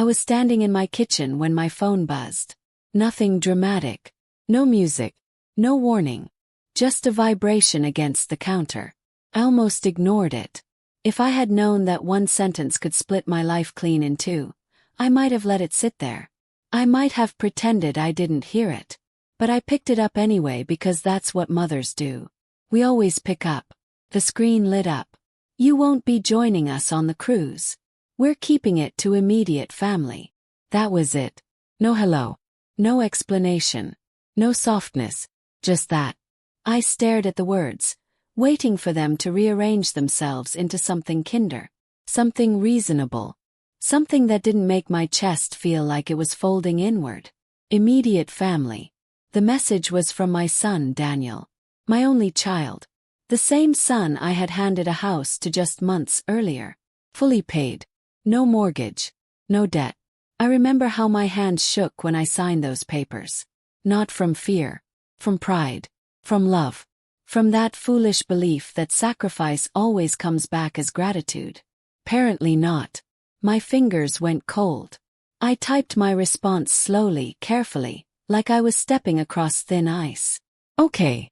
was standing in my kitchen when my phone buzzed. Nothing dramatic. No music. No warning. Just a vibration against the counter. I almost ignored it. If I had known that one sentence could split my life clean in two, I might have let it sit there. I might have pretended I didn't hear it. But I picked it up anyway because that's what mothers do. We always pick up. The screen lit up. You won't be joining us on the cruise. We're keeping it to immediate family. That was it. No hello. No explanation. No softness. Just that. I stared at the words, waiting for them to rearrange themselves into something kinder. Something reasonable. Something that didn't make my chest feel like it was folding inward. Immediate family. The message was from my son, Daniel. My only child. The same son I had handed a house to just months earlier. Fully paid. No mortgage. No debt. I remember how my hands shook when I signed those papers. Not from fear. From pride. From love. From that foolish belief that sacrifice always comes back as gratitude. Apparently not. My fingers went cold. I typed my response slowly, carefully, like I was stepping across thin ice. Okay.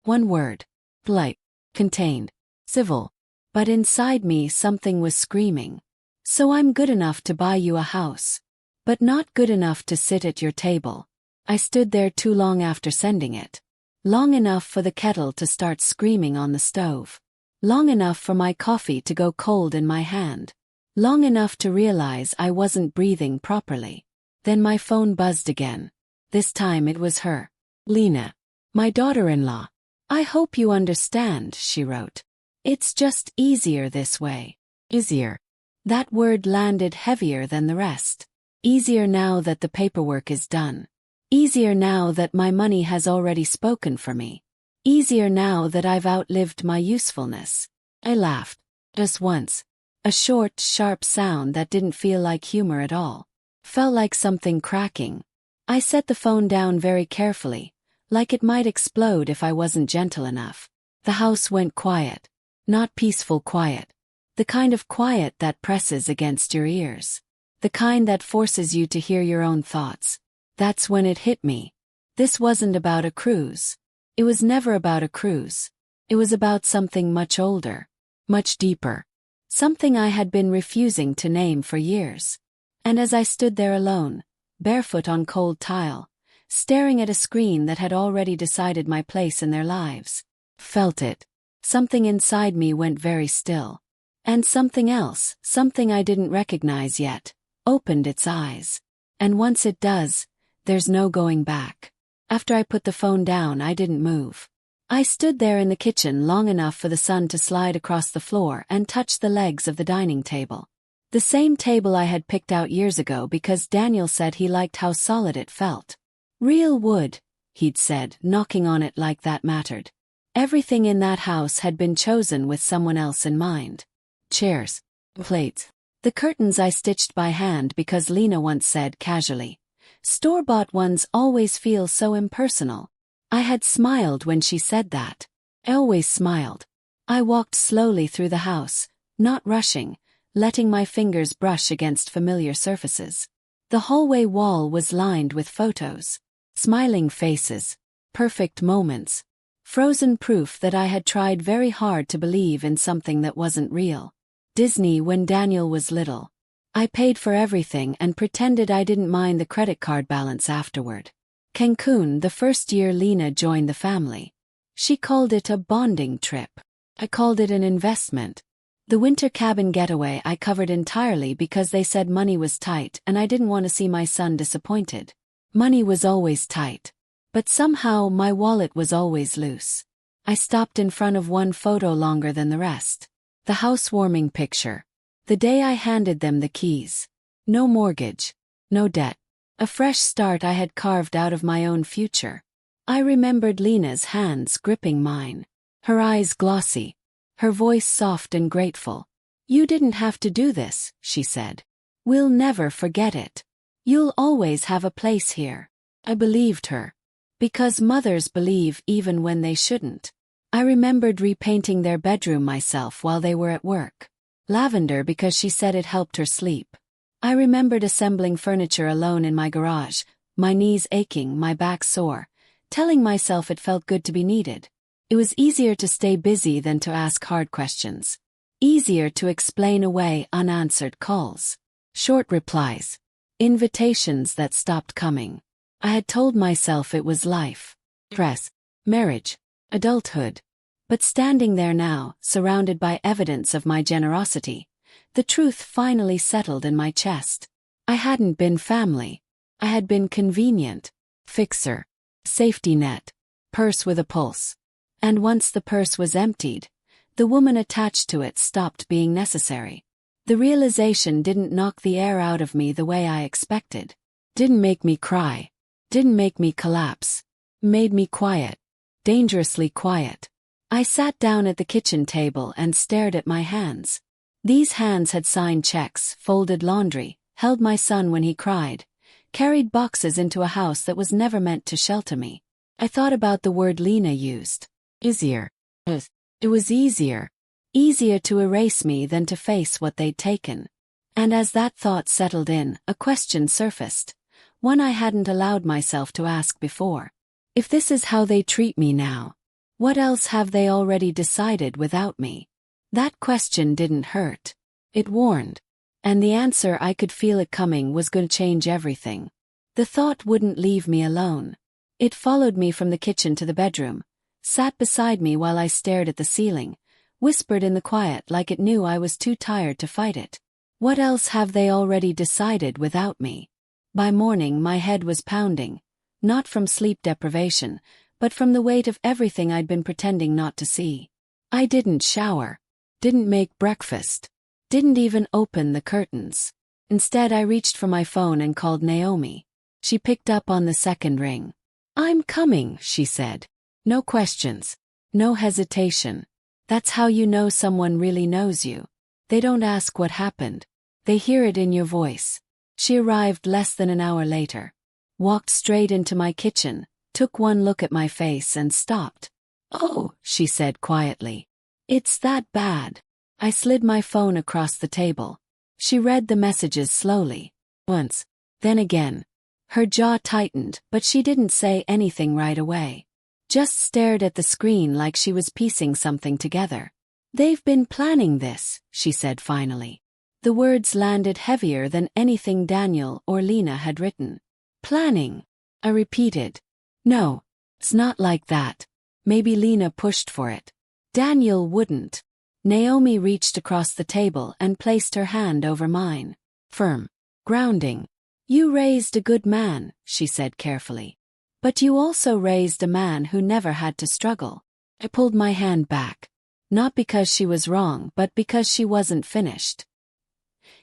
One word. Polite. Contained. Civil. But inside me something was screaming. So I'm good enough to buy you a house. But not good enough to sit at your table. I stood there too long after sending it. Long enough for the kettle to start screaming on the stove. Long enough for my coffee to go cold in my hand. Long enough to realize I wasn't breathing properly. Then my phone buzzed again. This time it was her. Lena. My daughter-in-law. I hope you understand, she wrote. It's just easier this way. Easier. That word landed heavier than the rest. Easier now that the paperwork is done. Easier now that my money has already spoken for me. Easier now that I've outlived my usefulness. I laughed. Just once. A short, sharp sound that didn't feel like humor at all. Felt like something cracking. I set the phone down very carefully, like it might explode if I wasn't gentle enough. The house went quiet. Not peaceful quiet. The kind of quiet that presses against your ears. The kind that forces you to hear your own thoughts. That's when it hit me. This wasn't about a cruise. It was never about a cruise. It was about something much older. Much deeper. Something I had been refusing to name for years. And as I stood there alone, barefoot on cold tile, staring at a screen that had already decided my place in their lives, felt it. Something inside me went very still. And something else, something I didn't recognize yet, opened its eyes. And once it does, there's no going back. After I put the phone down, I didn't move. I stood there in the kitchen long enough for the sun to slide across the floor and touch the legs of the dining table. The same table I had picked out years ago because Daniel said he liked how solid it felt. Real wood, he'd said, knocking on it like that mattered. Everything in that house had been chosen with someone else in mind. Chairs. Plates. The curtains I stitched by hand because Lena once said casually, "Store-bought ones always feel so impersonal." I had smiled when she said that. I always smiled. I walked slowly through the house, not rushing, letting my fingers brush against familiar surfaces. The hallway wall was lined with photos. Smiling faces. Perfect moments. Frozen proof that I had tried very hard to believe in something that wasn't real. Disney when Daniel was little. I paid for everything and pretended I didn't mind the credit card balance afterward. Cancun the first year Lena joined the family. She called it a bonding trip. I called it an investment. The winter cabin getaway I covered entirely because they said money was tight and I didn't want to see my son disappointed. Money was always tight. But somehow my wallet was always loose. I stopped in front of one photo longer than the rest. The housewarming picture. The day I handed them the keys. No mortgage. No debt. A fresh start I had carved out of my own future. I remembered Lena's hands gripping mine. Her eyes glossy. Her voice soft and grateful. "You didn't have to do this," she said. "We'll never forget it. You'll always have a place here." I believed her. Because mothers believe even when they shouldn't. I remembered repainting their bedroom myself while they were at work. Lavender because she said it helped her sleep. I remembered assembling furniture alone in my garage, my knees aching, my back sore, telling myself it felt good to be needed. It was easier to stay busy than to ask hard questions. Easier to explain away unanswered calls. Short replies. Invitations that stopped coming. I had told myself it was life. Press. Marriage. Adulthood. But standing there now, surrounded by evidence of my generosity, the truth finally settled in my chest. I hadn't been family. I had been convenient. Fixer. Safety net. Purse with a pulse. And once the purse was emptied, the woman attached to it stopped being necessary. The realization didn't knock the air out of me the way I expected. Didn't make me cry. Didn't make me collapse. Made me quiet. Dangerously quiet. I sat down at the kitchen table and stared at my hands. These hands had signed checks, folded laundry, held my son when he cried, carried boxes into a house that was never meant to shelter me. I thought about the word Lena used. Easier. It was easier. Easier to erase me than to face what they'd taken. And as that thought settled in, a question surfaced. One I hadn't allowed myself to ask before. If this is how they treat me now, what else have they already decided without me? That question didn't hurt. It warned. And the answer, I could feel it coming, was going to change everything. The thought wouldn't leave me alone. It followed me from the kitchen to the bedroom, sat beside me while I stared at the ceiling, whispered in the quiet like it knew I was too tired to fight it. What else have they already decided without me? By morning my head was pounding, not from sleep deprivation, but from the weight of everything I'd been pretending not to see. I didn't shower, didn't make breakfast, didn't even open the curtains. Instead, I reached for my phone and called Naomi. She picked up on the second ring. "I'm coming," she said. No questions. No hesitation. That's how you know someone really knows you. They don't ask what happened. They hear it in your voice. She arrived less than an hour later. Walked straight into my kitchen, took one look at my face and stopped. "Oh," she said quietly. "It's that bad." I slid my phone across the table. She read the messages slowly. Once. Then again. Her jaw tightened, but she didn't say anything right away. Just stared at the screen like she was piecing something together. "They've been planning this," she said finally. The words landed heavier than anything Daniel or Lena had written. "Planning," I repeated. "No, it's not like that." Maybe Lena pushed for it. Daniel wouldn't. Naomi reached across the table and placed her hand over mine. Firm. Grounding. "You raised a good man," she said carefully. "But you also raised a man who never had to struggle." I pulled my hand back. Not because she was wrong, but because she wasn't finished.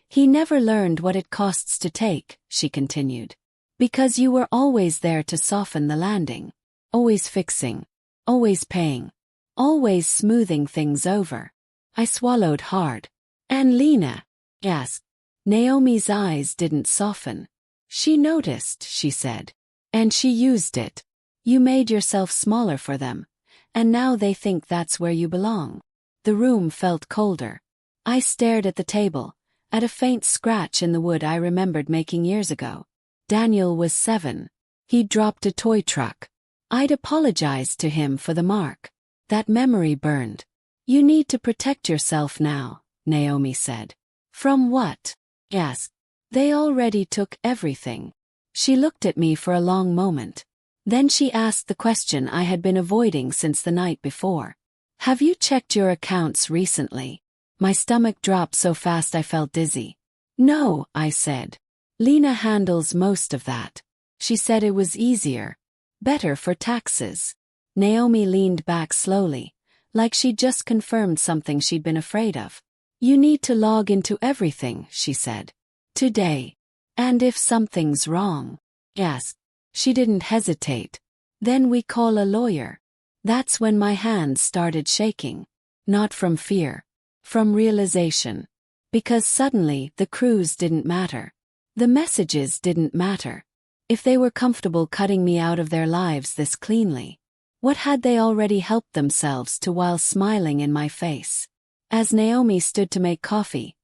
"He never learned what it costs to take," she continued. "Because you were always there to soften the landing. Always fixing. Always paying. Always smoothing things over." I swallowed hard. "And Lena?" asked. Naomi's eyes didn't soften. "She noticed," she said. "And she used it. You made yourself smaller for them, and now they think that's where you belong." The room felt colder. I stared at the table, at a faint scratch in the wood I remembered making years ago. Daniel was 7. He'd dropped a toy truck. I'd apologized to him for the mark. That memory burned. "You need to protect yourself now," Naomi said. "From what?" asked. "They already took everything." She looked at me for a long moment. Then she asked the question I had been avoiding since the night before. "Have you checked your accounts recently?" My stomach dropped so fast I felt dizzy. "No," I said. "Lena handles most of that. She said it was easier. Better for taxes." Naomi leaned back slowly, like she'd just confirmed something she'd been afraid of. "You need to log into everything," she said. "Today. And if something's wrong, ask." She didn't hesitate. "Then we call a lawyer." That's when my hands started shaking. Not from fear. From realization. Because suddenly the cruise didn't matter. The messages didn't matter. If they were comfortable cutting me out of their lives this cleanly, what had they already helped themselves to while smiling in my face? As Naomi stood to make coffee,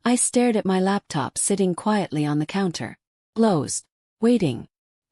I stared at my laptop sitting quietly on the counter. Closed. Waiting.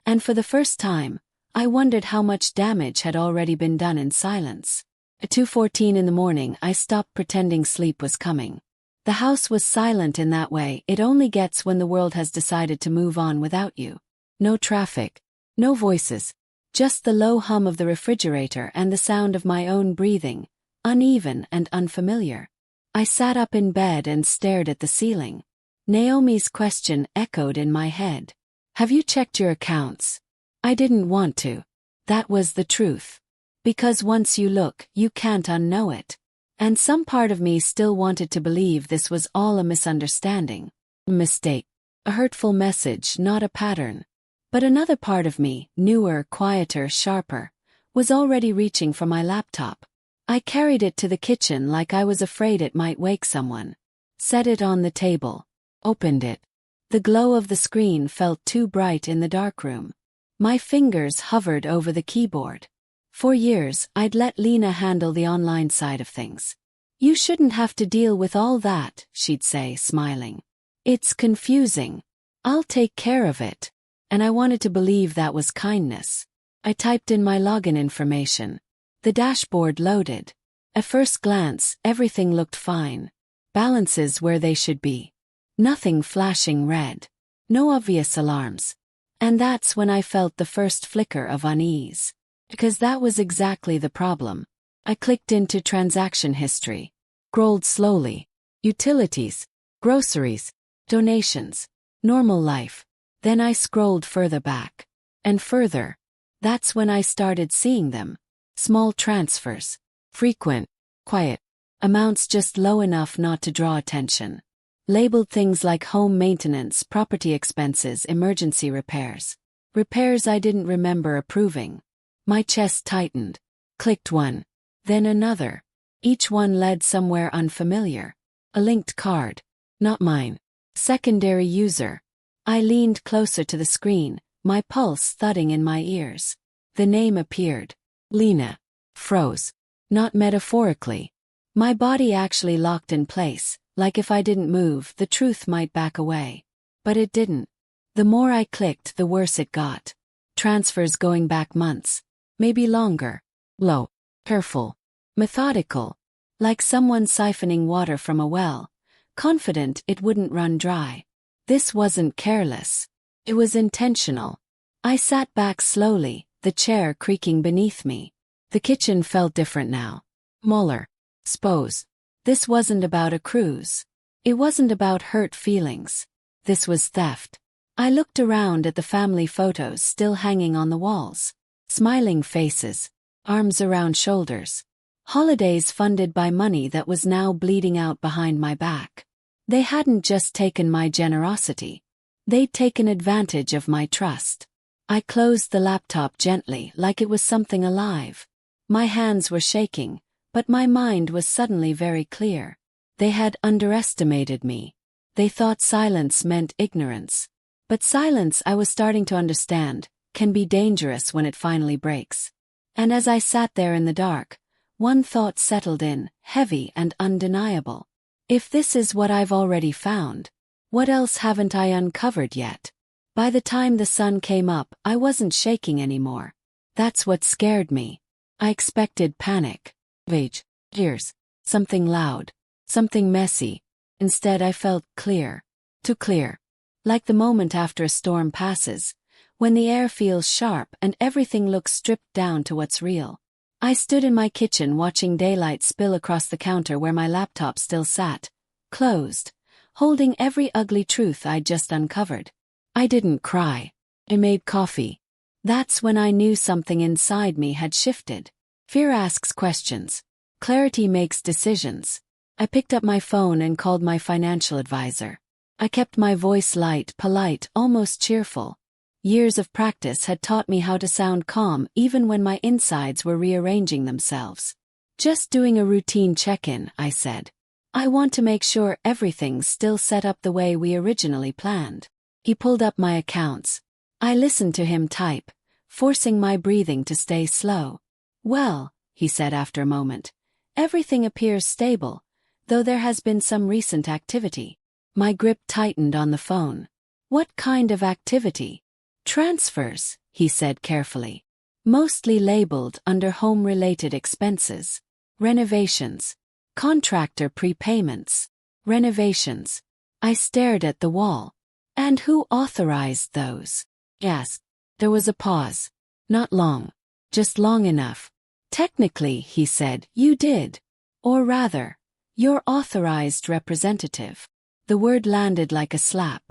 And for the first time, I wondered how much damage had already been done in silence. At 2:14 in the morning, I stopped pretending sleep was coming. The house was silent in that way it only gets when the world has decided to move on without you. No traffic. No voices. Just the low hum of the refrigerator and the sound of my own breathing, uneven and unfamiliar. I sat up in bed and stared at the ceiling. Naomi's question echoed in my head. Have you checked your accounts? I didn't want to. That was the truth. Because once you look, you can't unknow it. And some part of me still wanted to believe this was all a misunderstanding. A mistake. A hurtful message, not a pattern. But another part of me, newer, quieter, sharper, was already reaching for my laptop. I carried it to the kitchen like I was afraid it might wake someone. Set it on the table. Opened it. The glow of the screen felt too bright in the darkroom. My fingers hovered over the keyboard. For years, I'd let Lena handle the online side of things. You shouldn't have to deal with all that, she'd say, smiling. It's confusing. I'll take care of it. And I wanted to believe that was kindness. I typed in my login information. The dashboard loaded. At first glance, everything looked fine. Balances where they should be. Nothing flashing red. No obvious alarms. And that's when I felt the first flicker of unease. Because that was exactly the problem. I clicked into transaction history. Scrolled slowly. Utilities. Groceries. Donations. Normal life. Then I scrolled further back. And further. That's when I started seeing them. Small transfers. Frequent. Quiet. Amounts just low enough not to draw attention. Labeled things like home maintenance, property expenses, emergency repairs. Repairs I didn't remember approving. My chest tightened. Clicked one. Then another. Each one led somewhere unfamiliar. A linked card. Not mine. Secondary user. I leaned closer to the screen, my pulse thudding in my ears. The name appeared. Lena. Froze. Not metaphorically. My body actually locked in place, like if I didn't move, the truth might back away. But it didn't. The more I clicked, the worse it got. Transfers going back months. Maybe longer. Low. Careful. Methodical. Like someone siphoning water from a well, confident it wouldn't run dry. This wasn't careless. It was intentional. I sat back slowly, the chair creaking beneath me. The kitchen felt different now. Smaller. Suppose. This wasn't about a cruise. It wasn't about hurt feelings. This was theft. I looked around at the family photos still hanging on the walls. Smiling faces. Arms around shoulders. Holidays funded by money that was now bleeding out behind my back. They hadn't just taken my generosity. They'd taken advantage of my trust. I closed the laptop gently like it was something alive. My hands were shaking, but my mind was suddenly very clear. They had underestimated me. They thought silence meant ignorance. But silence, I was starting to understand, can be dangerous when it finally breaks. And as I sat there in the dark, one thought settled in, heavy and undeniable. If this is what I've already found, what else haven't I uncovered yet? By the time the sun came up, I wasn't shaking anymore. That's what scared me. I expected panic. Rage. Tears. Something loud. Something messy. Instead I felt clear. Too clear. Like the moment after a storm passes, when the air feels sharp and everything looks stripped down to what's real. I stood in my kitchen watching daylight spill across the counter where my laptop still sat, closed, holding every ugly truth I'd just uncovered. I didn't cry. I made coffee. That's when I knew something inside me had shifted. Fear asks questions. Clarity makes decisions. I picked up my phone and called my financial advisor. I kept my voice light, polite, almost cheerful. Years of practice had taught me how to sound calm even when my insides were rearranging themselves. Just doing a routine check-in, I said. I want to make sure everything's still set up the way we originally planned. He pulled up my accounts. I listened to him type, forcing my breathing to stay slow. Well, he said after a moment, everything appears stable, though there has been some recent activity. My grip tightened on the phone. What kind of activity? Transfers, he said carefully. Mostly labeled under home-related expenses. Renovations. Contractor prepayments. Renovations. I stared at the wall. And who authorized those? Asked. There was a pause. Not long. Just long enough. Technically, he said, you did. Or rather, your authorized representative. The word landed like a slap.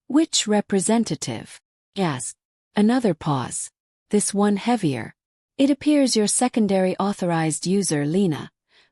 Which representative? Asked. Another pause. This one heavier. It appears your secondary authorized user, Lena,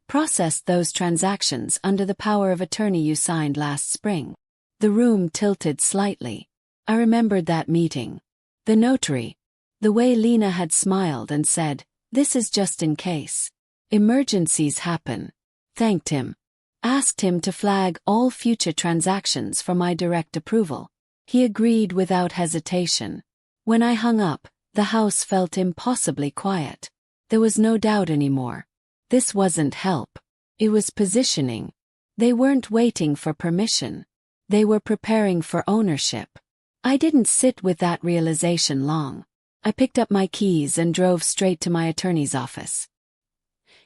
processed those transactions under the power of attorney you signed last spring. The room tilted slightly. I remembered that meeting. The notary. The way Lena had smiled and said, this is just in case. Emergencies happen. Thanked him. Asked him to flag all future transactions for my direct approval. He agreed without hesitation. When I hung up, the house felt impossibly quiet. There was no doubt anymore. This wasn't help. It was positioning. They weren't waiting for permission. They were preparing for ownership. I didn't sit with that realization long. I picked up my keys and drove straight to my attorney's office.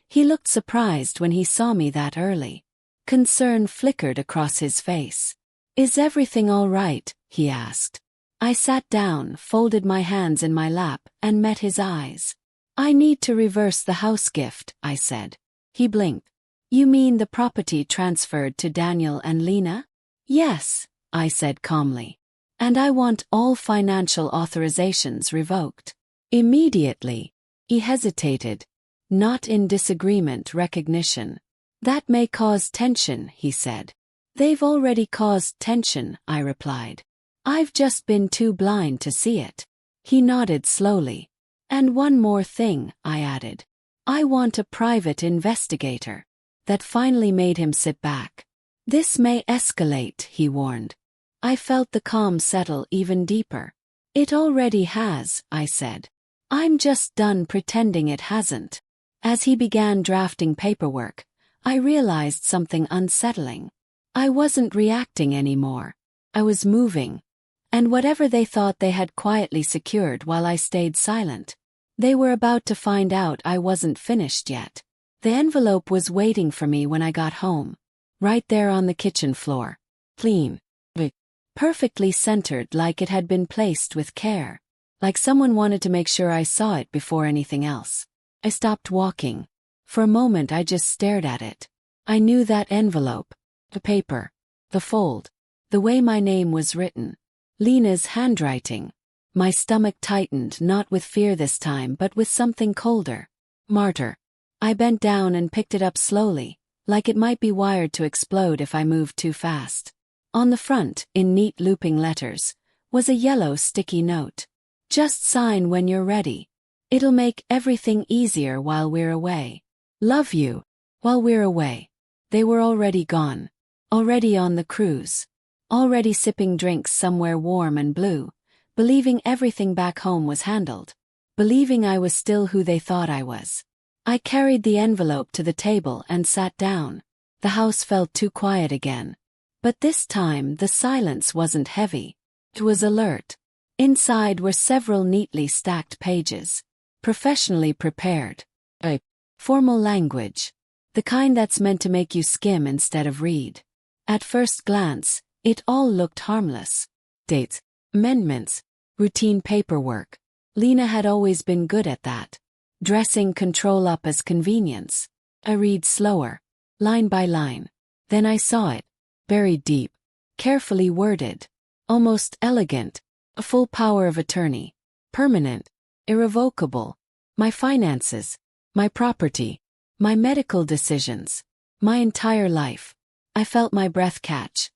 He looked surprised when he saw me that early. Concern flickered across his face. Is everything all right? He asked. I sat down, folded my hands in my lap, and met his eyes. I need to reverse the house gift, I said. He blinked. You mean the property transferred to Daniel and Lena? Yes, I said calmly. And I want all financial authorizations revoked. Immediately. He hesitated. Not in disagreement, recognition. That may cause tension, he said. They've already caused tension, I replied. I've just been too blind to see it. He nodded slowly. And one more thing, I added. I want a private investigator. That finally made him sit back. This may escalate, he warned. I felt the calm settle even deeper. It already has, I said. I'm just done pretending it hasn't. As he began drafting paperwork, I realized something unsettling. I wasn't reacting anymore. I was moving. And whatever they thought they had quietly secured while I stayed silent, they were about to find out I wasn't finished yet. The envelope was waiting for me when I got home. Right there on the kitchen floor. Clean. Perfectly centered, like it had been placed with care. Like someone wanted to make sure I saw it before anything else. I stopped walking. For a moment I just stared at it. I knew that envelope. The paper. The fold. The way my name was written. Lena's handwriting. My stomach tightened, not with fear this time but with something colder. Martyr. I bent down and picked it up slowly, like it might be wired to explode if I moved too fast. On the front, in neat looping letters, was a yellow sticky note. Just sign when you're ready. It'll make everything easier while we're away. Love you. While we're away. They were already gone. Already on the cruise. Already sipping drinks somewhere warm and blue. Believing everything back home was handled. Believing I was still who they thought I was. I carried the envelope to the table and sat down. The house felt too quiet again. But this time the silence wasn't heavy. It was alert. Inside were several neatly stacked pages. Professionally prepared. Formal language. The kind that's meant to make you skim instead of read. At first glance, it all looked harmless. Dates. Amendments. Routine paperwork. Lena had always been good at that. Dressing control up as convenience. I read slower. Line by line. Then I saw it. Buried deep. Carefully worded. Almost elegant. A full power of attorney. Permanent. Irrevocable. My finances. My property. My medical decisions. My entire life. I felt my breath catch.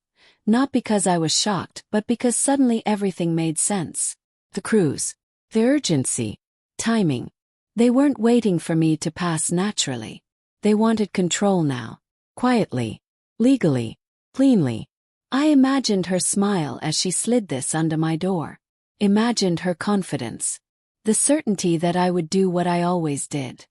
Not because I was shocked, but because suddenly everything made sense. The cruise. The urgency. Timing. They weren't waiting for me to pass naturally. They wanted control now. Quietly. Legally. Cleanly. I imagined her smile as she slid this under my door. Imagined her confidence. The certainty that I would do what I always did.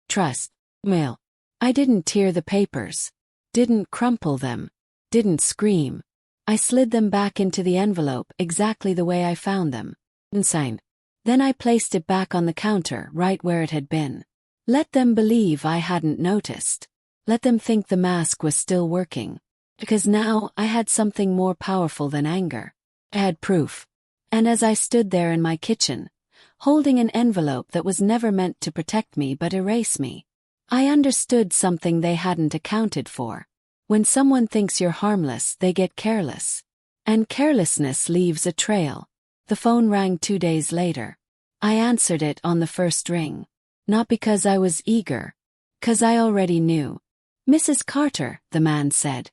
Trust. Mail. I didn't tear the papers. Didn't crumple them. Didn't scream. I slid them back into the envelope exactly the way I found them. Insane. Then I placed it back on the counter right where it had been. Let them believe I hadn't noticed. Let them think the mask was still working. Because now I had something more powerful than anger. I had proof. And as I stood there in my kitchen, holding an envelope that was never meant to protect me but erase me, I understood something they hadn't accounted for. When someone thinks you're harmless, they get careless. And carelessness leaves a trail. The phone rang 2 days later. I answered it on the first ring. Not because I was eager. 'Cause I already knew. "Mrs. Carter," the man said.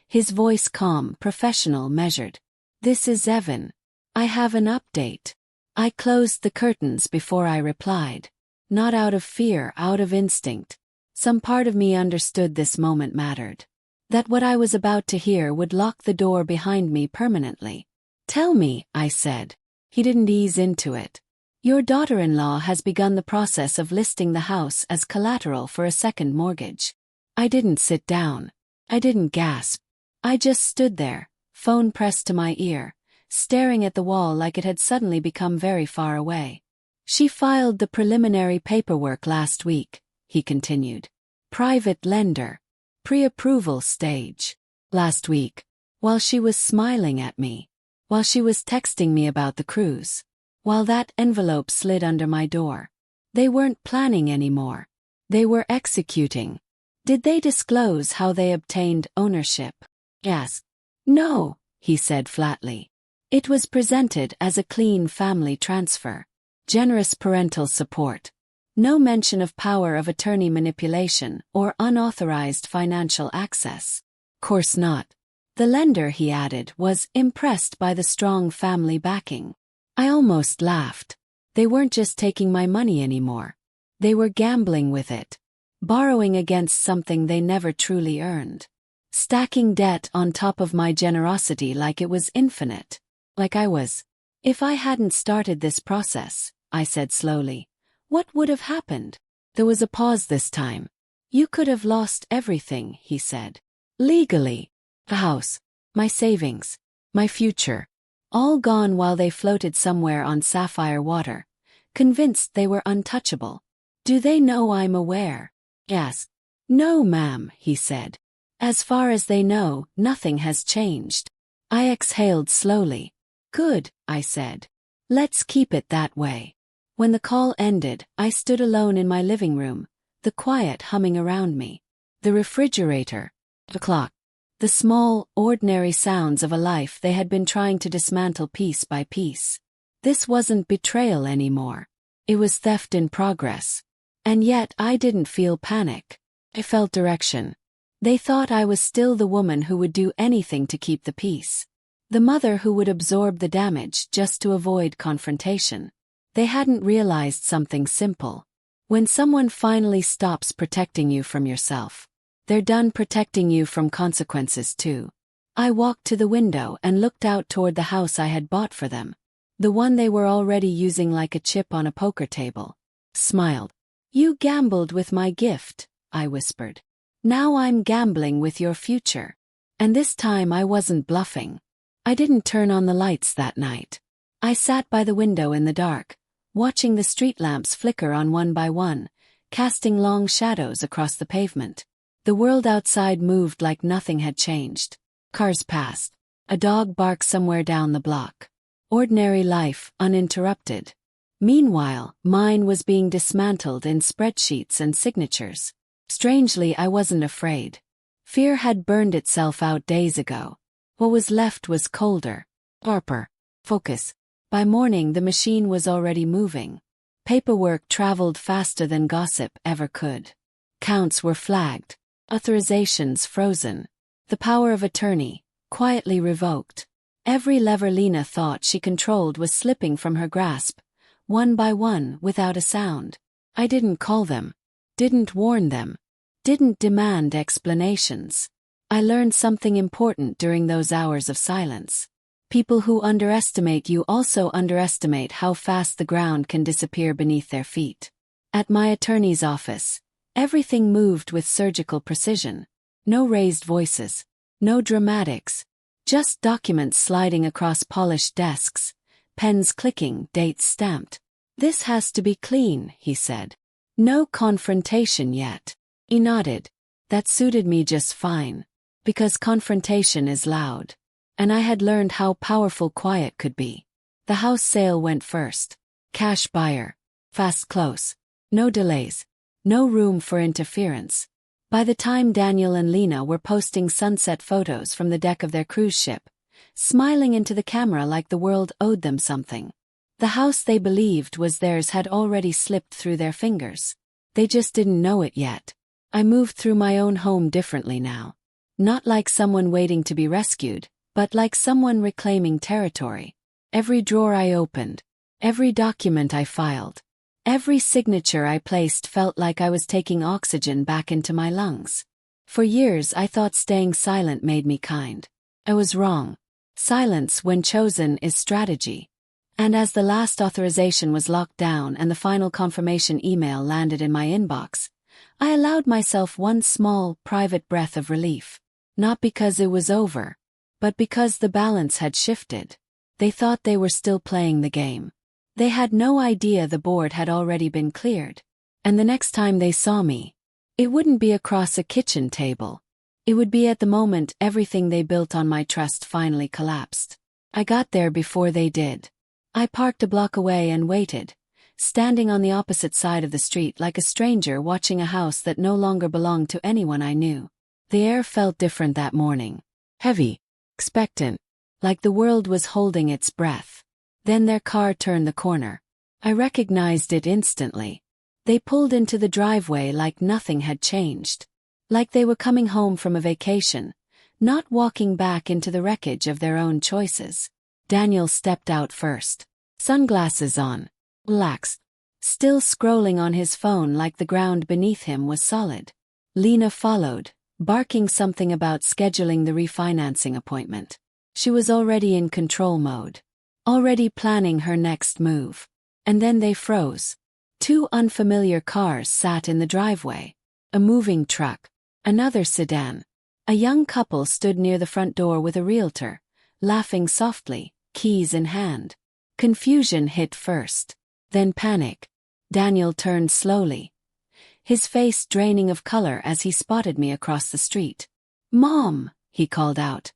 His voice calm, professional, measured. "This is Evan. I have an update." I closed the curtains before I replied. Not out of fear, out of instinct. Some part of me understood this moment mattered. That what I was about to hear would lock the door behind me permanently. "Tell me," I said. He didn't ease into it. "Your daughter-in-law has begun the process of listing the house as collateral for a second mortgage." I didn't sit down. I didn't gasp. I just stood there, phone pressed to my ear, staring at the wall like it had suddenly become very far away. "She filed the preliminary paperwork last week," he continued. "Private lender. Pre-approval stage. Last week. While she was smiling at me. While she was texting me about the cruise. While that envelope slid under my door. They weren't planning anymore. They were executing. Did they disclose how they obtained ownership? Yes. No, he said flatly. It was presented as a clean family transfer. Generous parental support. No mention of power of attorney manipulation or unauthorized financial access. Course not. The lender, he added, was impressed by the strong family backing. I almost laughed. They weren't just taking my money anymore. They were gambling with it. Borrowing against something they never truly earned. Stacking debt on top of my generosity like it was infinite. Like I was. If I hadn't started this process, I said slowly, what would have happened? There was a pause this time. You could have lost everything, he said. Legally. The house. My savings. My future. All gone while they floated somewhere on sapphire water. Convinced they were untouchable. Do they know I'm aware? Yes. No, ma'am, he said. As far as they know, nothing has changed. I exhaled slowly. Good, I said. Let's keep it that way. When the call ended, I stood alone in my living room, the quiet humming around me. The refrigerator, the clock, the small, ordinary sounds of a life they had been trying to dismantle piece by piece. This wasn't betrayal anymore. It was theft in progress. And yet I didn't feel panic. I felt direction. They thought I was still the woman who would do anything to keep the peace. The mother who would absorb the damage just to avoid confrontation. They hadn't realized something simple. When someone finally stops protecting you from yourself, they're done protecting you from consequences too. I walked to the window and looked out toward the house I had bought for them. The one they were already using like a chip on a poker table. Smiled. You gambled with my gift, I whispered. Now I'm gambling with your future. And this time I wasn't bluffing. I didn't turn on the lights that night. I sat by the window in the dark, watching the street lamps flicker on one by one, casting long shadows across the pavement. The world outside moved like nothing had changed. Cars passed. A dog barked somewhere down the block. Ordinary life, uninterrupted. Meanwhile, mine was being dismantled in spreadsheets and signatures. Strangely, I wasn't afraid. Fear had burned itself out days ago. What was left was colder. Sharper. Focus. By morning the machine was already moving. Paperwork traveled faster than gossip ever could. Counts were flagged. Authorizations frozen. The power of attorney, quietly revoked. Every lever Lena thought she controlled was slipping from her grasp, one by one without a sound. I didn't call them. Didn't warn them. Didn't demand explanations. I learned something important during those hours of silence. People who underestimate you also underestimate how fast the ground can disappear beneath their feet. At my attorney's office, everything moved with surgical precision. No raised voices. No dramatics. Just documents sliding across polished desks, pens clicking, dates stamped. "This has to be clean," he said. "No confrontation yet." He nodded. That suited me just fine. Because confrontation is loud. And I had learned how powerful quiet could be. The house sale went first. Cash buyer. Fast close. No delays. No room for interference. By the time Daniel and Lena were posting sunset photos from the deck of their cruise ship, smiling into the camera like the world owed them something, the house they believed was theirs had already slipped through their fingers. They just didn't know it yet. I moved through my own home differently now. Not like someone waiting to be rescued, but like someone reclaiming territory. Every drawer I opened, every document I filed, every signature I placed felt like I was taking oxygen back into my lungs. For years I thought staying silent made me kind. I was wrong. Silence, when chosen, is strategy. And as the last authorization was locked down and the final confirmation email landed in my inbox, I allowed myself one small, private breath of relief. Not because it was over, but because the balance had shifted. They thought they were still playing the game. They had no idea the board had already been cleared. And the next time they saw me, it wouldn't be across a kitchen table. It would be at the moment everything they built on my trust finally collapsed. I got there before they did. I parked a block away and waited, standing on the opposite side of the street like a stranger watching a house that no longer belonged to anyone I knew. The air felt different that morning. Heavy, expectant, like the world was holding its breath. Then their car turned the corner. I recognized it instantly. They pulled into the driveway like nothing had changed. Like they were coming home from a vacation, not walking back into the wreckage of their own choices. Daniel stepped out first. Sunglasses on. Relaxed. Still scrolling on his phone like the ground beneath him was solid. Lena followed, barking something about scheduling the refinancing appointment. She was already in control mode. Already planning her next move. And then they froze. Two unfamiliar cars sat in the driveway. A moving truck. Another sedan. A young couple stood near the front door with a realtor, laughing softly, keys in hand. Confusion hit first. Then panic. Daniel turned slowly, his face draining of color as he spotted me across the street. "Mom," he called out,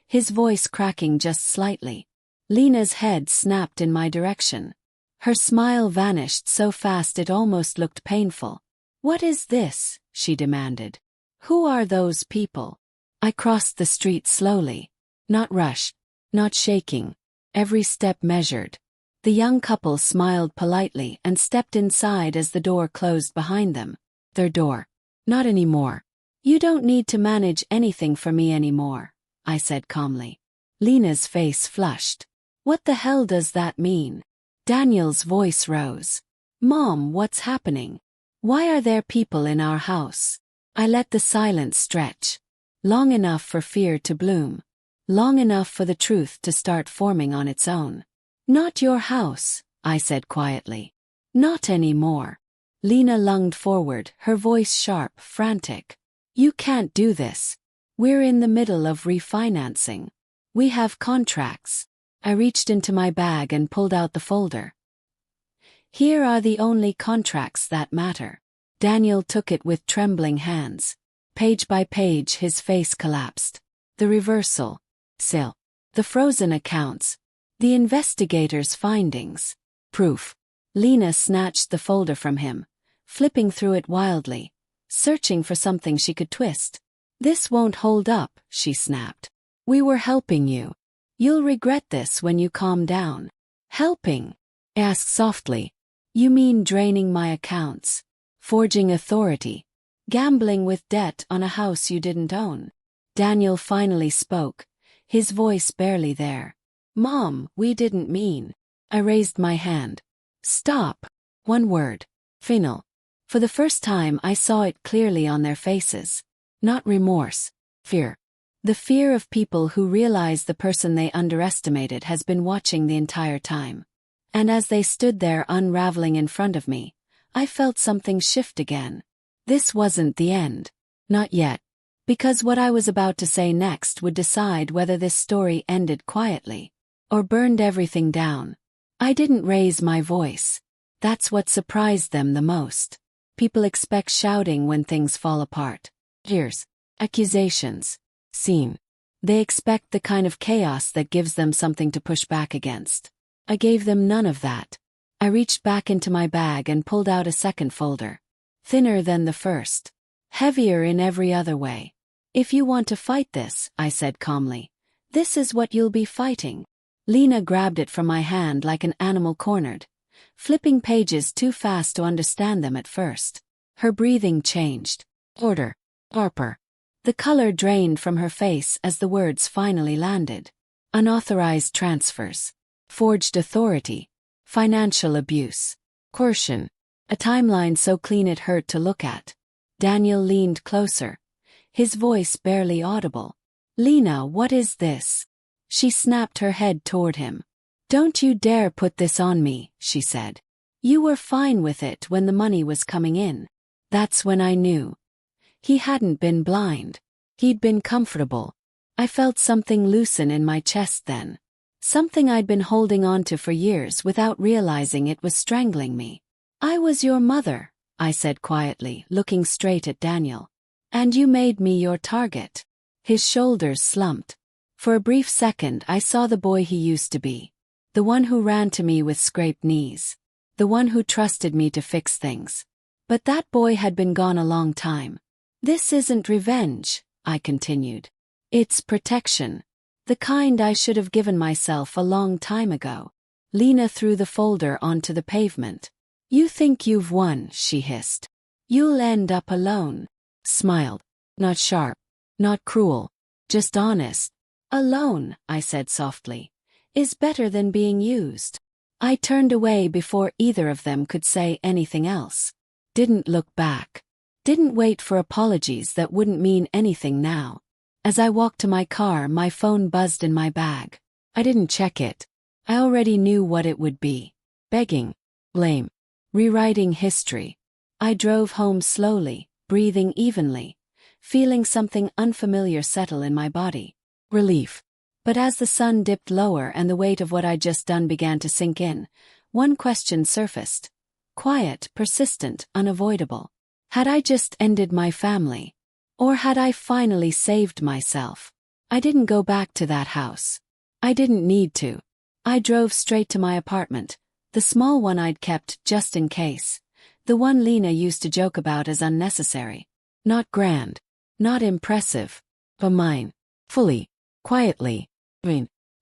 his voice cracking just slightly. Lena's head snapped in my direction. Her smile vanished so fast it almost looked painful. "What is this?" she demanded. "Who are those people?" I crossed the street slowly. Not rushed, not shaking. Every step measured. The young couple smiled politely and stepped inside as the door closed behind them. Their door. "Not anymore. You don't need to manage anything for me anymore," I said calmly. Lena's face flushed. "What the hell does that mean?" Daniel's voice rose. "Mom, what's happening? Why are there people in our house?" I let the silence stretch. Long enough for fear to bloom. Long enough for the truth to start forming on its own. "Not your house," I said quietly. "Not anymore." Lena lunged forward, her voice sharp, frantic. "You can't do this. We're in the middle of refinancing. We have contracts." I reached into my bag and pulled out the folder. "Here are the only contracts that matter." Daniel took it with trembling hands. Page by page his face collapsed. The reversal. Sale. The frozen accounts. The investigator's findings. Proof. Lena snatched the folder from him, flipping through it wildly, searching for something she could twist. "This won't hold up," she snapped. "We were helping you. You'll regret this when you calm down." "Helping?" I asked softly. "You mean draining my accounts? Forging authority? Gambling with debt on a house you didn't own?" Daniel finally spoke, his voice barely there. "Mom, we didn't mean." I raised my hand. "Stop." One word. Final. For the first time I saw it clearly on their faces. Not remorse. Fear. The fear of people who realize the person they underestimated has been watching the entire time. And as they stood there unraveling in front of me, I felt something shift again. This wasn't the end. Not yet. Because what I was about to say next would decide whether this story ended quietly or burned everything down. I didn't raise my voice. That's what surprised them the most. People expect shouting when things fall apart. Tears, accusations, scene. They expect the kind of chaos that gives them something to push back against. I gave them none of that. I reached back into my bag and pulled out a second folder. Thinner than the first. Heavier in every other way. If you want to fight this, I said calmly, this is what you'll be fighting. Lena grabbed it from my hand like an animal cornered, flipping pages too fast to understand them at first. Her breathing changed. Order. Harper. The color drained from her face as the words finally landed. Unauthorized transfers. Forged authority. Financial abuse. Coercion. A timeline so clean it hurt to look at. Daniel leaned closer, his voice barely audible. Lena, what is this? She snapped her head toward him. Don't you dare put this on me, she said. You were fine with it when the money was coming in. That's when I knew. He hadn't been blind. He'd been comfortable. I felt something loosen in my chest then. Something I'd been holding on to for years without realizing it was strangling me. I was your mother, I said quietly, looking straight at Daniel. And you made me your target. His shoulders slumped. For a brief second I saw the boy he used to be. The one who ran to me with scraped knees. The one who trusted me to fix things. But that boy had been gone a long time. This isn't revenge, I continued. It's protection. The kind I should have given myself a long time ago. Lena threw the folder onto the pavement. You think you've won, she hissed. You'll end up alone. Smiled. Not sharp. Not cruel. Just honest. Alone, I said softly, is better than being used. I turned away before either of them could say anything else. Didn't look back. Didn't wait for apologies that wouldn't mean anything now. As I walked to my car, my phone buzzed in my bag. I didn't check it. I already knew what it would be. Begging. Blame. Rewriting history. I drove home slowly, breathing evenly, feeling something unfamiliar settle in my body. Relief. But as the sun dipped lower and the weight of what I'd just done began to sink in, one question surfaced. Quiet, persistent, unavoidable. Had I just ended my family? Or had I finally saved myself? I didn't go back to that house. I didn't need to. I drove straight to my apartment, the small one I'd kept just in case. The one Lena used to joke about as unnecessary. Not grand. Not impressive. But mine. Fully. Quietly.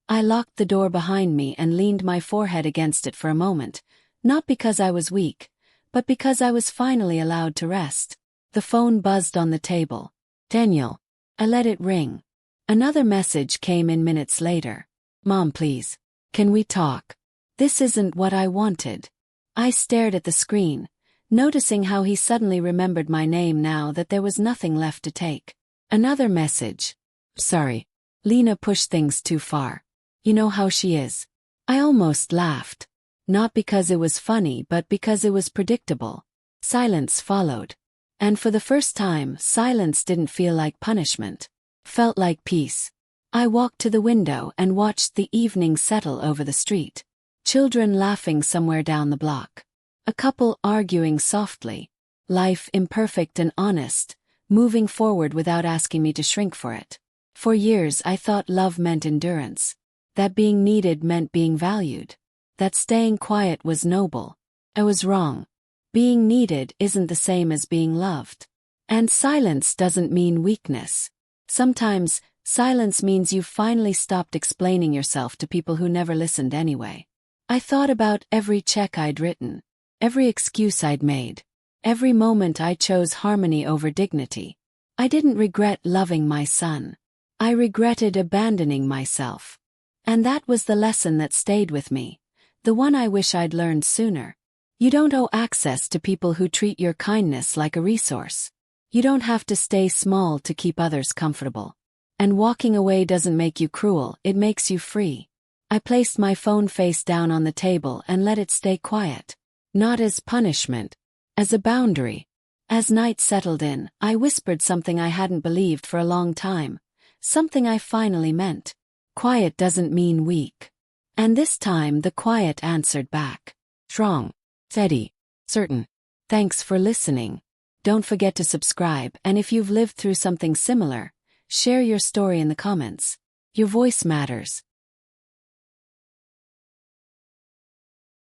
I locked the door behind me and leaned my forehead against it for a moment, not because I was weak, but because I was finally allowed to rest. The phone buzzed on the table. Daniel. I let it ring. Another message came in minutes later. Mom, please. Can we talk? This isn't what I wanted. I stared at the screen, noticing how he suddenly remembered my name now that there was nothing left to take. Another message. Sorry. Lena pushed things too far. You know how she is. I almost laughed. Not because it was funny but because it was predictable. Silence followed. And for the first time, silence didn't feel like punishment. Felt like peace. I walked to the window and watched the evening settle over the street. Children laughing somewhere down the block. A couple arguing softly. Life imperfect and honest, moving forward without asking me to shrink for it. For years I thought love meant endurance. That being needed meant being valued. That staying quiet was noble. I was wrong. Being needed isn't the same as being loved. And silence doesn't mean weakness. Sometimes, silence means you've finally stopped explaining yourself to people who never listened anyway. I thought about every check I'd written, every excuse I'd made, every moment I chose harmony over dignity. I didn't regret loving my son. I regretted abandoning myself. And that was the lesson that stayed with me, the one I wish I'd learned sooner. You don't owe access to people who treat your kindness like a resource. You don't have to stay small to keep others comfortable. And walking away doesn't make you cruel, it makes you free. I placed my phone face down on the table and let it stay quiet. Not as punishment, as a boundary. As night settled in, I whispered something I hadn't believed for a long time. Something I finally meant. Quiet doesn't mean weak. And this time the quiet answered back. Strong. Steady. Certain. Thanks for listening. Don't forget to subscribe, and if you've lived through something similar, share your story in the comments. Your voice matters.